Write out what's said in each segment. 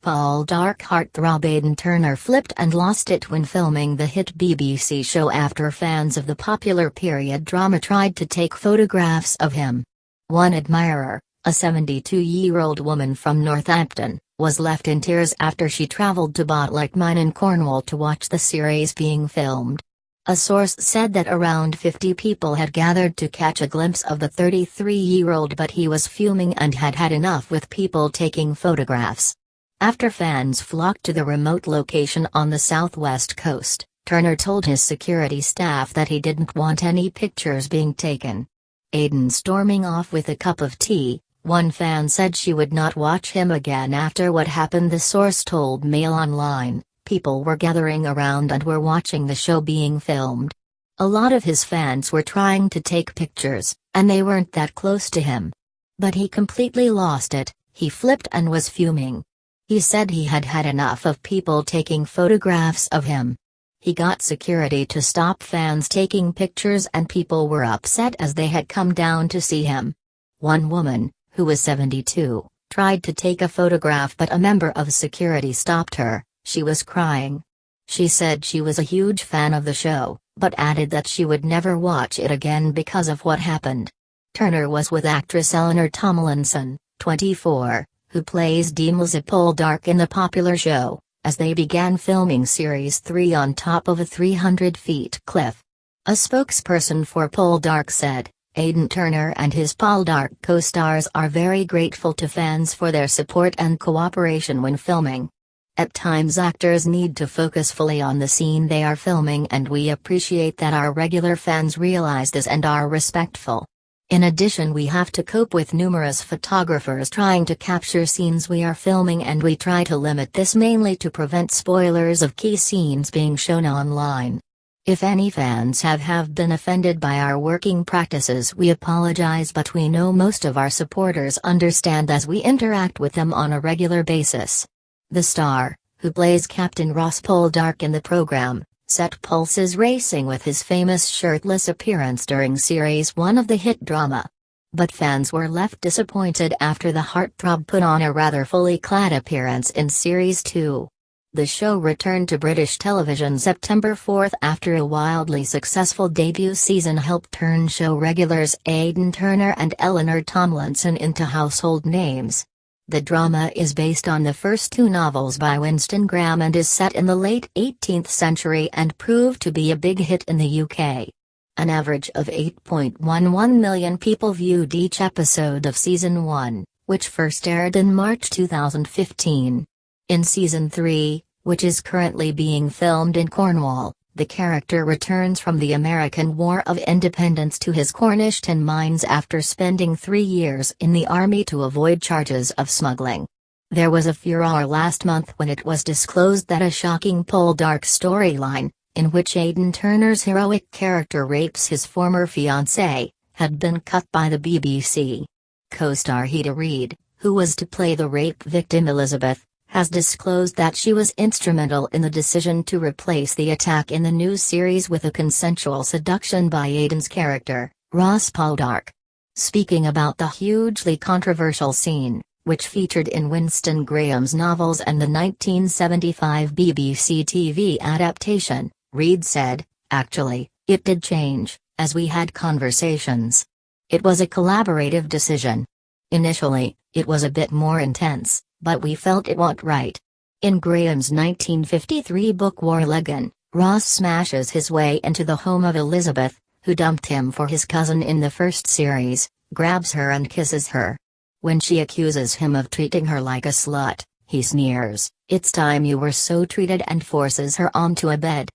Poldark heartthrob Aidan Turner flipped and lost it when filming the hit BBC show after fans of the popular period drama tried to take photographs of him. One admirer, a 72-year-old woman from Northampton, was left in tears after she travelled to Poldark Mine in Cornwall to watch the series being filmed. A source said that around 50 people had gathered to catch a glimpse of the 33-year-old, but he was fuming and had had enough with people taking photographs. After fans flocked to the remote location on the southwest coast, Turner told his security staff that he didn't want any pictures being taken. Aidan storming off with a cup of tea. One fan said she would not watch him again after what happened. The source told Mail Online, people were gathering around and were watching the show being filmed. A lot of his fans were trying to take pictures, and they weren't that close to him. But he completely lost it, he flipped and was fuming. He said he had had enough of people taking photographs of him. He got security to stop fans taking pictures and people were upset as they had come down to see him. One woman, who was 72, tried to take a photograph but a member of security stopped her. She was crying. She said she was a huge fan of the show, but added that she would never watch it again because of what happened. Turner was with actress Eleanor Tomlinson, 24, who plays Dame Lizzie Poldark in the popular show, as they began filming Series 3 on top of a 300-feet cliff. A spokesperson for Poldark said, Aidan Turner and his Poldark co-stars are very grateful to fans for their support and cooperation when filming. At times actors need to focus fully on the scene they are filming, and we appreciate that our regular fans realize this and are respectful. In addition, we have to cope with numerous photographers trying to capture scenes we are filming, and we try to limit this mainly to prevent spoilers of key scenes being shown online. If any fans have been offended by our working practices, we apologize, but we know most of our supporters understand as we interact with them on a regular basis. The star, who plays Captain Ross Poldark in the program, set pulses racing with his famous shirtless appearance during Series 1 of the hit drama. But fans were left disappointed after the heartthrob put on a rather fully clad appearance in Series 2. The show returned to British television September 4 after a wildly successful debut season helped turn show regulars Aidan Turner and Eleanor Tomlinson into household names. The drama is based on the first two novels by Winston Graham and is set in the late 18th century and proved to be a big hit in the UK. An average of 8.11 million people viewed each episode of Season 1, which first aired in March 2015. In Season 3, which is currently being filmed in Cornwall, the character returns from the American War of Independence to his Cornish tin mines after spending 3 years in the army to avoid charges of smuggling. There was a furore last month when it was disclosed that a shocking Poldark storyline, in which Aidan Turner's heroic character rapes his former fiancée, had been cut by the BBC. Co-star Heda Reed, who was to play the rape victim Elizabeth, has disclosed that she was instrumental in the decision to replace the attack in the new series with a consensual seduction by Aidan's character, Ross Poldark. Speaking about the hugely controversial scene, which featured in Winston Graham's novels and the 1975 BBC TV adaptation, Reed said, "Actually, it did change, as we had conversations. It was a collaborative decision. Initially, it was a bit more intense, but we felt it wasn't right." In Graham's 1953 book War Legend, Ross smashes his way into the home of Elizabeth, who dumped him for his cousin in the first series, grabs her and kisses her. When she accuses him of treating her like a slut, he sneers, "It's time you were so treated," and forces her onto a bed.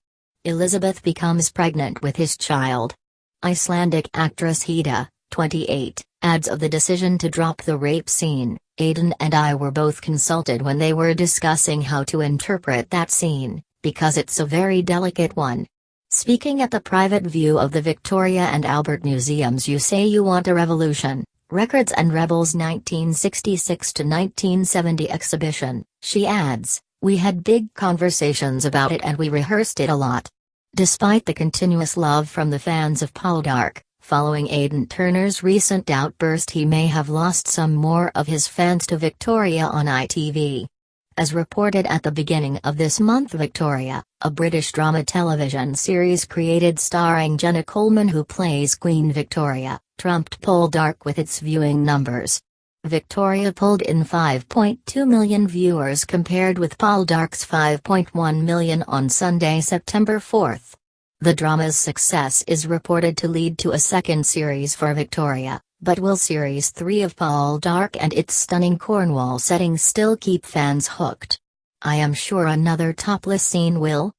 Elizabeth becomes pregnant with his child. Icelandic actress Heda, 28, adds of the decision to drop the rape scene. Aidan and I were both consulted when they were discussing how to interpret that scene, because it's a very delicate one. Speaking at the private view of the Victoria and Albert Museums, You Say You Want a Revolution, Records and Rebels 1966 to 1970 exhibition, she adds, "We had big conversations about it and we rehearsed it a lot." Despite the continuous love from the fans of Poldark, following Aidan Turner's recent outburst, he may have lost some more of his fans to Victoria on ITV. As reported at the beginning of this month, Victoria, a British drama television series created starring Jenna Coleman who plays Queen Victoria, trumped Poldark with its viewing numbers. Victoria pulled in 5.2 million viewers compared with Poldark's 5.1 million on Sunday, September 4. The drama's success is reported to lead to a second series for Victoria, but will Series 3 of Poldark and its stunning Cornwall setting still keep fans hooked? I am sure another topless scene will.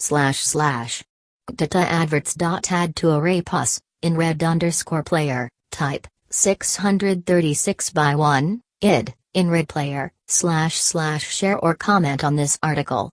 Data adverts. Add to array pus, in red_player, type, 636 by 1, id, in red player, // share or comment on this article.